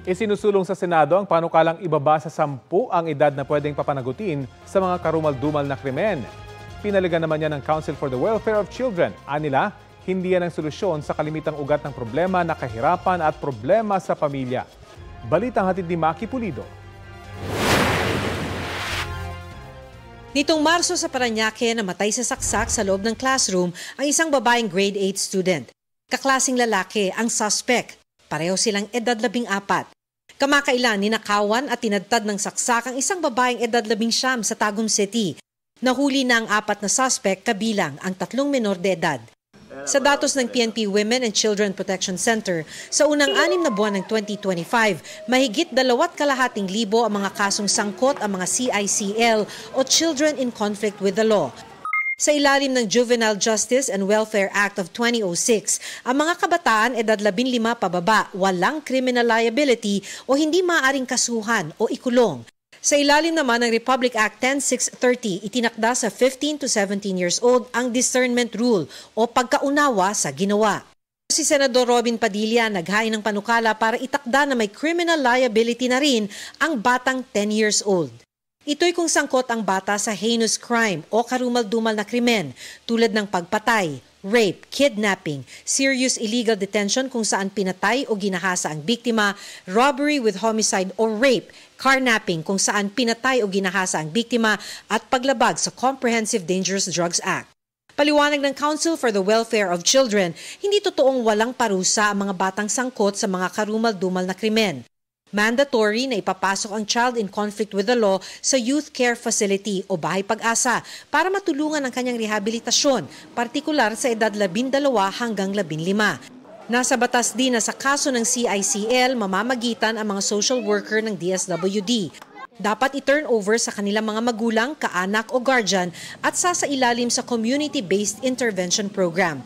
Isinusulong sa Senado ang panukalang ibaba sa 10 ang edad na pwedeng papanagutin sa mga karumal-dumal na krimen. Pinaligan naman yan ng Council for the Welfare of Children. Anila, hindi yan ang solusyon sa kalimitang ugat ng problema na kahirapan at problema sa pamilya. Balitang hatid ni Maki Pulido. Nitong Marso sa Parañaque, namatay sa saksak sa loob ng classroom ang isang babaeng grade 8 student. Kaklasing lalaki ang suspect. Pareho silang edad 14. Kamakailan, ninakawan at tinadtad ng saksak ang isang babaeng edad 19 sa Tagum City. Nahuli na ang 4 na suspect kabilang ang 3 menor de edad. Sa datos ng PNP Women and Children Protection Center, sa unang 6 na buwan ng 2025, mahigit 2,200,000 ang mga kasong sangkot ang mga CICL o Children in Conflict with the Law. Sa ilalim ng Juvenile Justice and Welfare Act of 2006, ang mga kabataan edad 15 pababa walang criminal liability o hindi maaaring kasuhan o ikulong. Sa ilalim naman ng Republic Act 10630, itinakda sa 15 to 17 years old ang discernment rule o pagkaunawa sa ginawa. Si Senador Robin Padilla naghain ng panukala para itakda na may criminal liability na rin ang batang 10 years old. Ito'y kung sangkot ang bata sa heinous crime o karumal-dumal na krimen tulad ng pagpatay, rape, kidnapping, serious illegal detention kung saan pinatay o ginahasa ang biktima, robbery with homicide or rape, carnapping kung saan pinatay o ginahasa ang biktima at paglabag sa Comprehensive Dangerous Drugs Act. Paliwanag ng Council for the Welfare of Children, hindi totoong walang parusa ang mga batang sangkot sa mga karumal-dumal na krimen. Mandatory na ipapasok ang child in conflict with the law sa youth care facility o bahay pag-asa para matulungan ang kanyang rehabilitasyon, partikular sa edad 12 hanggang 15. Nasa batas din na sa kaso ng CICL, mamamagitan ang mga social worker ng DSWD. Dapat i-turn over sa kanilang mga magulang, kaanak o guardian at sasailalim sa community-based intervention program.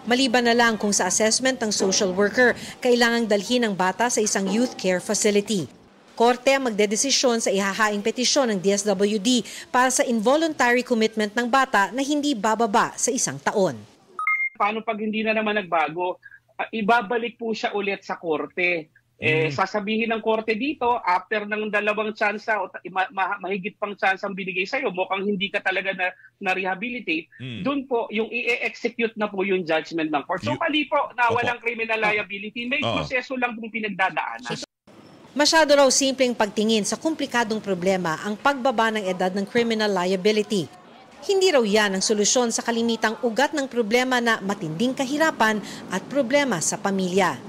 Maliban na lang kung sa assessment ng social worker, kailangang dalhin ang bata sa isang youth care facility. Korte ang magdedesisyon sa ihahaing petisyon ng DSWD para sa involuntary commitment ng bata na hindi bababa sa 1 taon. Paano pag hindi na naman nagbago? Ibabalik po siya ulit sa korte. Sasabihin ng korte dito, after ng 2 tsansa o mahigit pang tsansa ang binigay sa'yo, mukhang hindi ka talaga na-rehabilitate, doon po yung i-execute na po yung judgment ng court. So mali po na walang criminal liability, may proseso lang pong pinagdadaanan. Masyado raw simpleng pagtingin sa komplikadong problema ang pagbaba ng edad ng criminal liability. Hindi raw yan ang solusyon sa kalimitang ugat ng problema na matinding kahirapan at problema sa pamilya.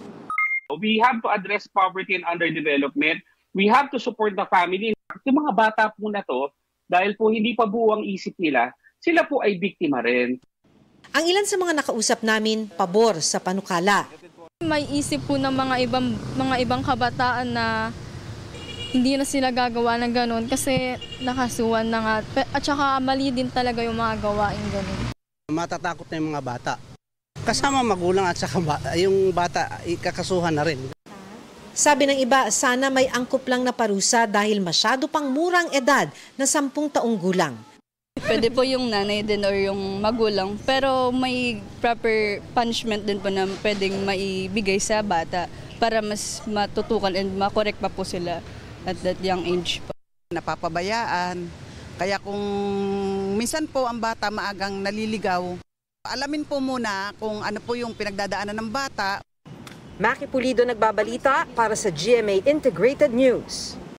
We have to address poverty and underdevelopment. We have to support the family. Yung mga bata po na to, dahil po hindi pa buo ang isip nila, sila po ay biktima rin. Ang ilan sa mga nakausap namin, pabor sa panukala. May isip po ng mga ibang kabataan na hindi na sila gagawa ng ganun kasi nakasuhan na nga. At saka mali din talaga yung mga gawain ganun. Matatakot na yung mga bata. Kasama magulang at saka yung bata ikakasuhan na rin. Sabi ng iba, sana may angkop lang na parusa dahil masyado pang murang edad na 10 taong gulang. Pwede po yung nanay din or yung magulang, pero may proper punishment din po na pwedeng maibigay sa bata para mas matutukan and makorek pa po sila at that young age po. Napapabayaan, kaya kung minsan po ang bata maagang naliligaw, alamin po muna kung ano po yung pinagdadaanan ng bata. Maki Pulido nagbabalita para sa GMA Integrated News.